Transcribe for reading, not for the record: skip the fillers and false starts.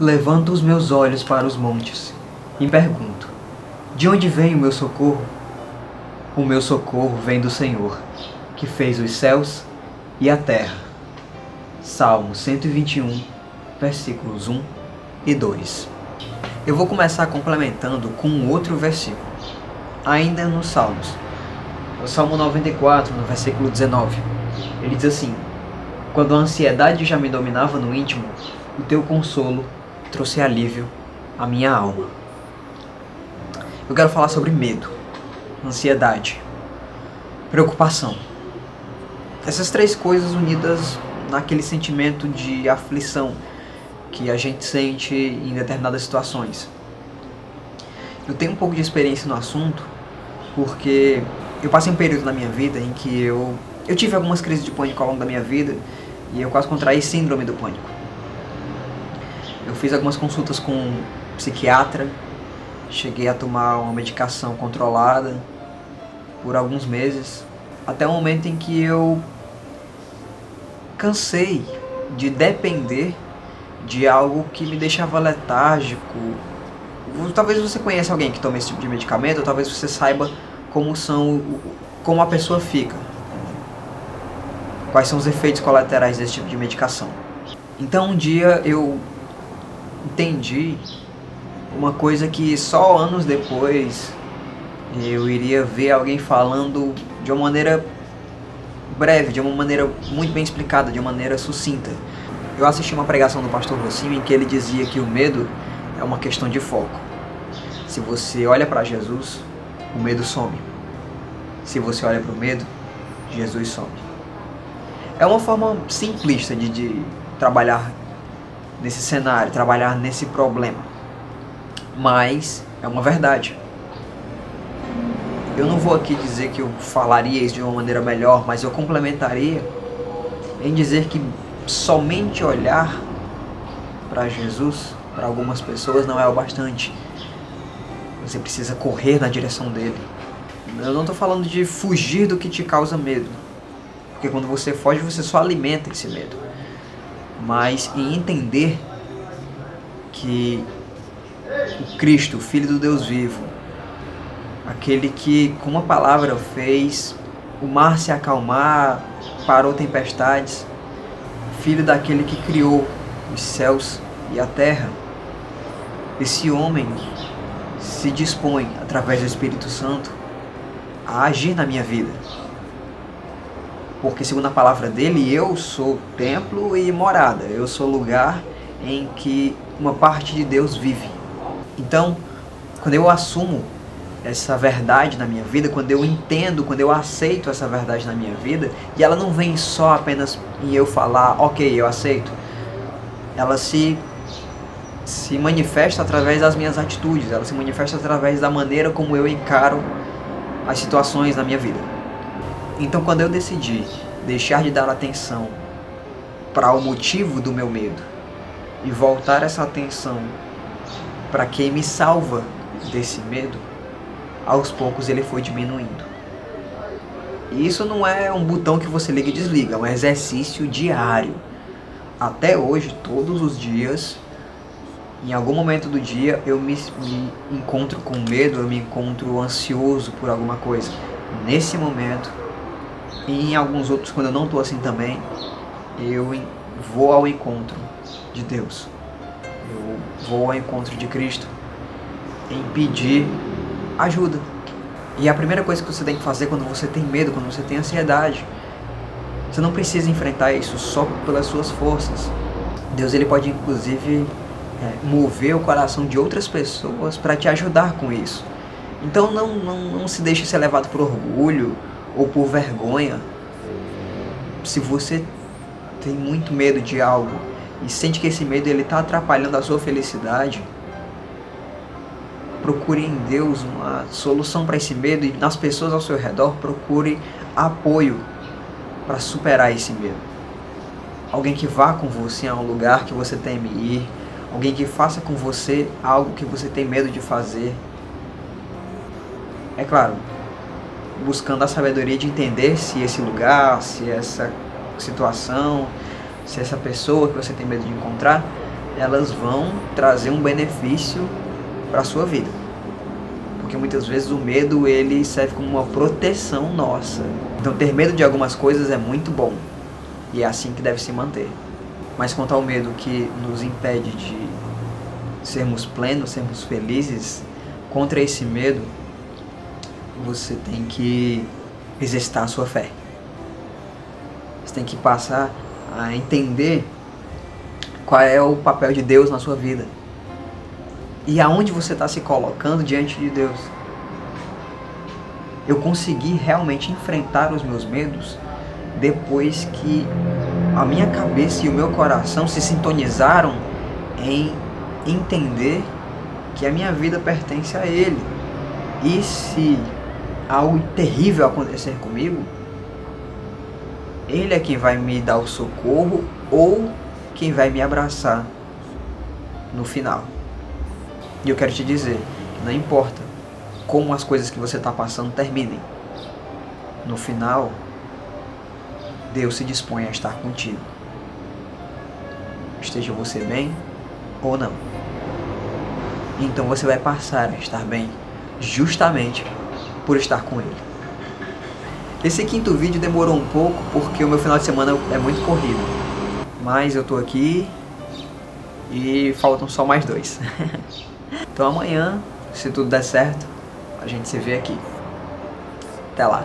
Levanto os meus olhos para os montes e pergunto: de onde vem o meu socorro? O meu socorro vem do Senhor, que fez os céus e a terra. Salmo 121, versículos 1 e 2. Eu vou começar complementando com outro versículo, ainda nos Salmos. O Salmo 94, no versículo 19. Ele diz assim: quando a ansiedade já me dominava no íntimo, o teu consolo trouxe alívio à minha alma. Eu quero falar sobre medo, ansiedade, preocupação. Essas três coisas unidas naquele sentimento de aflição que a gente sente em determinadas situações. Eu tenho um pouco de experiência no assunto porque eu passei um período na minha vida em que eu tive algumas crises de pânico ao longo da minha vida e eu quase contraí síndrome do pânico. Eu fiz algumas consultas com um psiquiatra, cheguei a tomar uma medicação controlada por alguns meses, até o momento em que eu cansei de depender de algo que me deixava letárgico. Talvez você conheça alguém que toma esse tipo de medicamento, ou talvez você saiba como a pessoa fica, quais são os efeitos colaterais desse tipo de medicação. Então um dia eu entendi uma coisa que só anos depois eu iria ver alguém falando de uma maneira breve, de uma maneira muito bem explicada, de uma maneira sucinta. Eu assisti uma pregação do pastor Rocinho em que ele dizia que o medo é uma questão de foco. Se você olha para Jesus, o medo some. Se você olha para o medo, Jesus some. É uma forma simplista de trabalhar nesse cenário, trabalhar nesse problema. Mas é uma verdade. Eu não vou aqui dizer que eu falaria isso de uma maneira melhor, mas eu complementaria em dizer que somente olhar para Jesus, para algumas pessoas, não é o bastante. Você precisa correr na direção dele. Eu não estou falando de fugir do que te causa medo, porque quando você foge, você só alimenta esse medo. Mas em entender que o Cristo, o Filho do Deus vivo, aquele que com uma palavra fez o mar se acalmar, parou tempestades, filho daquele que criou os céus e a terra, esse homem se dispõe, através do Espírito Santo, a agir na minha vida. Porque segundo a palavra dele, eu sou templo e morada, eu sou lugar em que uma parte de Deus vive. Então, quando eu assumo essa verdade na minha vida, quando eu entendo, quando eu aceito essa verdade na minha vida, e ela não vem só apenas em eu falar, ok, eu aceito, ela se manifesta através das minhas atitudes, ela se manifesta através da maneira como eu encaro as situações na minha vida. Então, quando eu decidi deixar de dar atenção para o motivo do meu medo e voltar essa atenção para quem me salva desse medo, aos poucos ele foi diminuindo. E isso não é um botão que você liga e desliga, é um exercício diário. Até hoje, todos os dias, em algum momento do dia, eu me encontro com medo, eu me encontro ansioso por alguma coisa. Nesse momento, e em alguns outros, quando eu não estou assim também, eu vou ao encontro de Deus. Eu vou ao encontro de Cristo em pedir ajuda. E a primeira coisa que você tem que fazer quando você tem medo, quando você tem ansiedade, você não precisa enfrentar isso só pelas suas forças. Deus, ele pode inclusive mover o coração de outras pessoas para te ajudar com isso. Então não se deixe ser levado por orgulho ou por vergonha. Se você tem muito medo de algo e sente que esse medo está atrapalhando a sua felicidade, procure em Deus uma solução para esse medo, e nas pessoas ao seu redor procure apoio para superar esse medo. Alguém que vá com você a um lugar que você teme ir, alguém que faça com você algo que você tem medo de fazer. É claro, buscando a sabedoria de entender se esse lugar, se essa situação, se essa pessoa que você tem medo de encontrar elas vão trazer um benefício para a sua vida. Porque muitas vezes o medo ele serve como uma proteção nossa. Então ter medo de algumas coisas é muito bom. E é assim que deve se manter. Mas quanto ao medo que nos impede de sermos plenos, sermos felizes, contra esse medo, você tem que exercitar a sua fé. Você tem que passar a entender qual é o papel de Deus na sua vida. E aonde você está se colocando diante de Deus. Eu consegui realmente enfrentar os meus medos depois que a minha cabeça e o meu coração se sintonizaram em entender que a minha vida pertence a Ele. E se algo terrível acontecer comigo, Ele é quem vai me dar o socorro ou quem vai me abraçar no final. E eu quero te dizer que não importa como as coisas que você está passando terminem, no final, Deus se dispõe a estar contigo. Esteja você bem ou não. Então você vai passar a estar bem justamente por estar com Ele. Esse quinto vídeo demorou um pouco porque o meu final de semana é muito corrido. Mas eu tô aqui e faltam só mais 2. Então amanhã, se tudo der certo, a gente se vê aqui. Até lá.